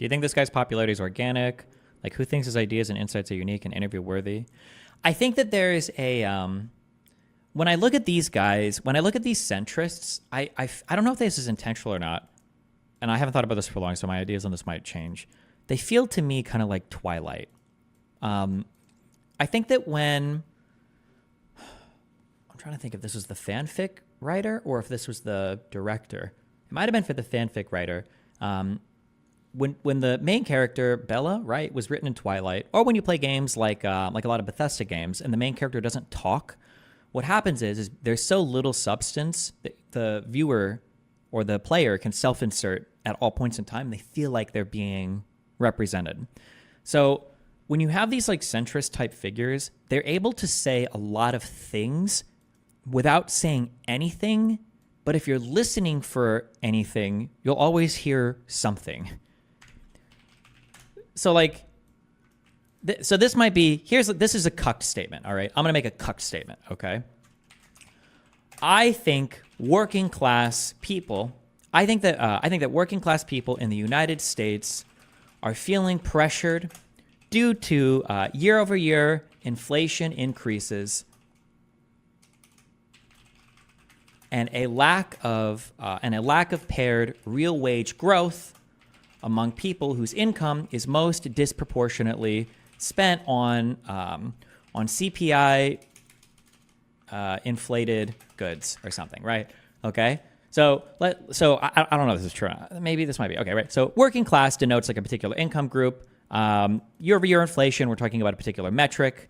Do you think this guy's popularity is organic? Like, who thinks his ideas and insights are unique and interview worthy? I think that there is a when I look at these guys, when I look at these centrists, I don't know if this is intentional or not, and I haven't thought about this for long, so my ideas on this might change. They feel to me kind of like Twilight. I think that when I'm trying to think if this was the fanfic writer or if this was the director. It might have been for the fanfic writer. When the main character, Bella, right, was written in Twilight, or when you play games like a lot of Bethesda games and the main character doesn't talk, what happens is there's so little substance that the viewer or the player can self-insert at all points in time. They feel like they're being represented. So when you have these like centrist type figures, they're able to say a lot of things without saying anything. But if you're listening for anything, you'll always hear something. So like, so this might be, this is a cucked statement, all right? I'm gonna make a cucked statement, okay? I think working class people, I think that working class people in the United States are feeling pressured due to year over year inflation increases and a lack of paired real wage growth among people whose income is most disproportionately spent on CPI inflated goods or something, right? Okay. So I don't know if this is true. Maybe this might be okay, right? So working class denotes like a particular income group. Year over year inflation, we're talking about a particular metric.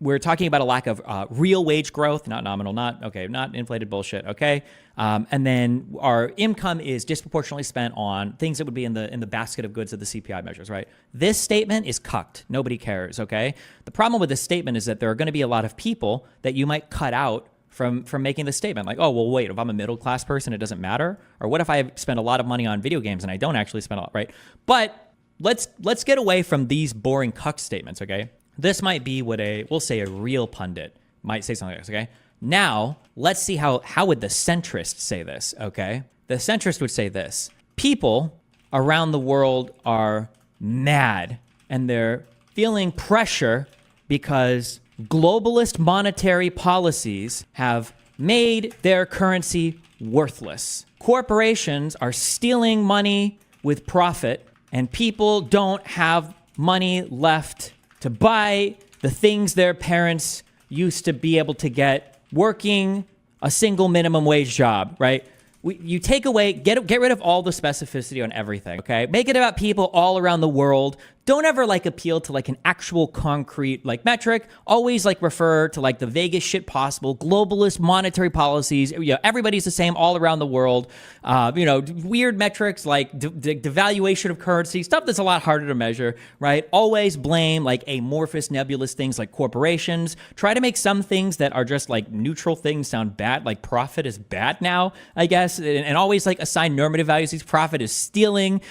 We're talking about a lack of real wage growth, not nominal, not inflated bullshit, okay? And then our income is disproportionately spent on things that would be in the basket of goods of the CPI measures, right? This statement is cucked. Nobody cares, okay? The problem with this statement is that there are going to be a lot of people that you might cut out from making this statement. Like, oh, well, wait, if I'm a middle class person, it doesn't matter? Or what if I spend a lot of money on video games and I don't actually spend a lot, right? But let's get away from these boring cuck statements, okay? This might be what we'll say a real pundit might say something like this, okay? Now, let's see how would the centrist say this, okay? The centrist would say this. People around the world are mad and they're feeling pressure because globalist monetary policies have made their currency worthless. Corporations are stealing money with profit and people don't have money left to buy the things their parents used to be able to get working a single minimum wage job, right? You take away, get rid of all the specificity on everything, okay? Make it about people all around the world. Don't ever like appeal to like an actual concrete like metric. Always like refer to like the vaguest shit possible. Globalist monetary policies. You know, everybody's the same all around the world. Weird metrics like devaluation of currency, stuff that's a lot harder to measure, right? Always blame like amorphous, nebulous things like corporations. Try to make some things that are just like neutral things sound bad. Like profit is bad now, I guess, and always like assign normative values. These profit is stealing.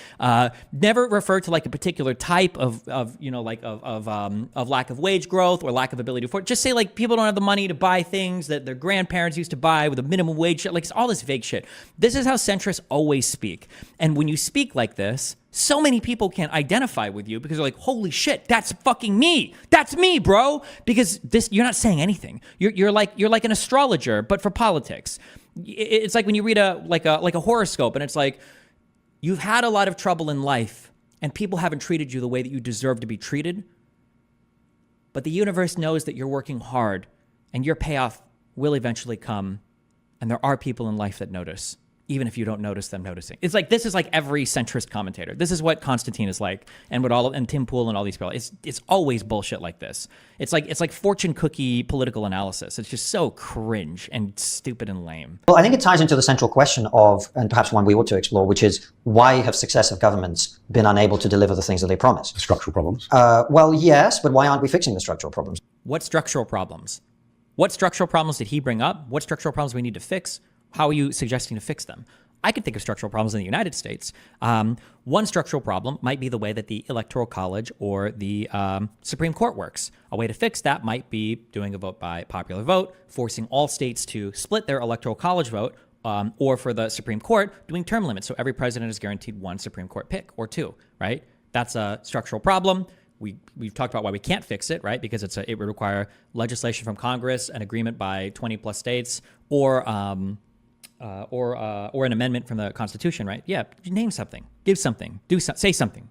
Never refer to like a particular type of lack of wage growth or lack of ability to afford. Just say like people don't have the money to buy things that their grandparents used to buy with a minimum wage. Like it's all this vague shit. This is how centrists always speak. And when you speak like this, so many people can't identify with you because they're like, holy shit, that's fucking me. That's me, bro. Because you're not saying anything. You're like an astrologer, but for politics. It's like when you read a horoscope and it's like, you've had a lot of trouble in life and people haven't treated you the way that you deserve to be treated. But the universe knows that you're working hard and your payoff will eventually come. And there are people in life that notice, even if you don't notice them noticing. It's like, this is like every centrist commentator. This is what Constantine is like, and Tim Pool and all these people. It's always bullshit like this. It's like fortune cookie political analysis. It's just so cringe and stupid and lame. Well, I think it ties into the central question of, and perhaps one we ought to explore, which is why have successive governments been unable to deliver the things that they promise? Structural problems. Well, yes, but why aren't we fixing the structural problems? What structural problems? What structural problems did he bring up? What structural problems do we need to fix? How are you suggesting to fix them? I could think of structural problems in the United States. One structural problem might be the way that the Electoral College or the Supreme Court works. A way to fix that might be doing a vote by popular vote, forcing all states to split their Electoral College vote, or for the Supreme Court, doing term limits. So every president is guaranteed one Supreme Court pick or two, right? That's a structural problem. We've talked about why we can't fix it, right? Because it would require legislation from Congress, an agreement by 20 plus states, or an amendment from the Constitution, right? Yeah, name something, give something, say something.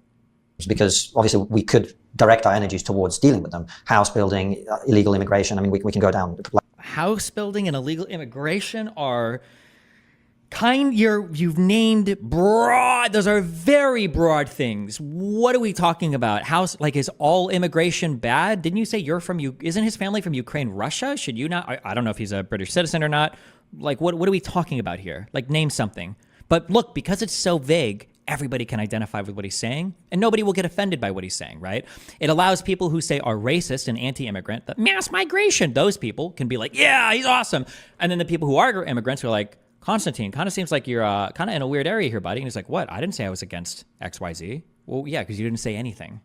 Because obviously we could direct our energies towards dealing with them. House building, illegal immigration. I mean, we can go down. House building and illegal immigration are you've named broad. Those are very broad things. What are we talking about? Is all immigration bad? Didn't you say isn't his family from Ukraine, Russia? Should you not? I don't know if he's a British citizen or not. Like, what are we talking about here? Like, name something. But look, because it's so vague, everybody can identify with what he's saying, and nobody will get offended by what he's saying, right? It allows people who say are racist and anti-immigrant, the mass migration, those people can be like, yeah, he's awesome. And then the people who are immigrants are like, Constantine, kind of seems like you're kind of in a weird area here, buddy. And he's like, what? I didn't say I was against XYZ. Well, yeah, because you didn't say anything.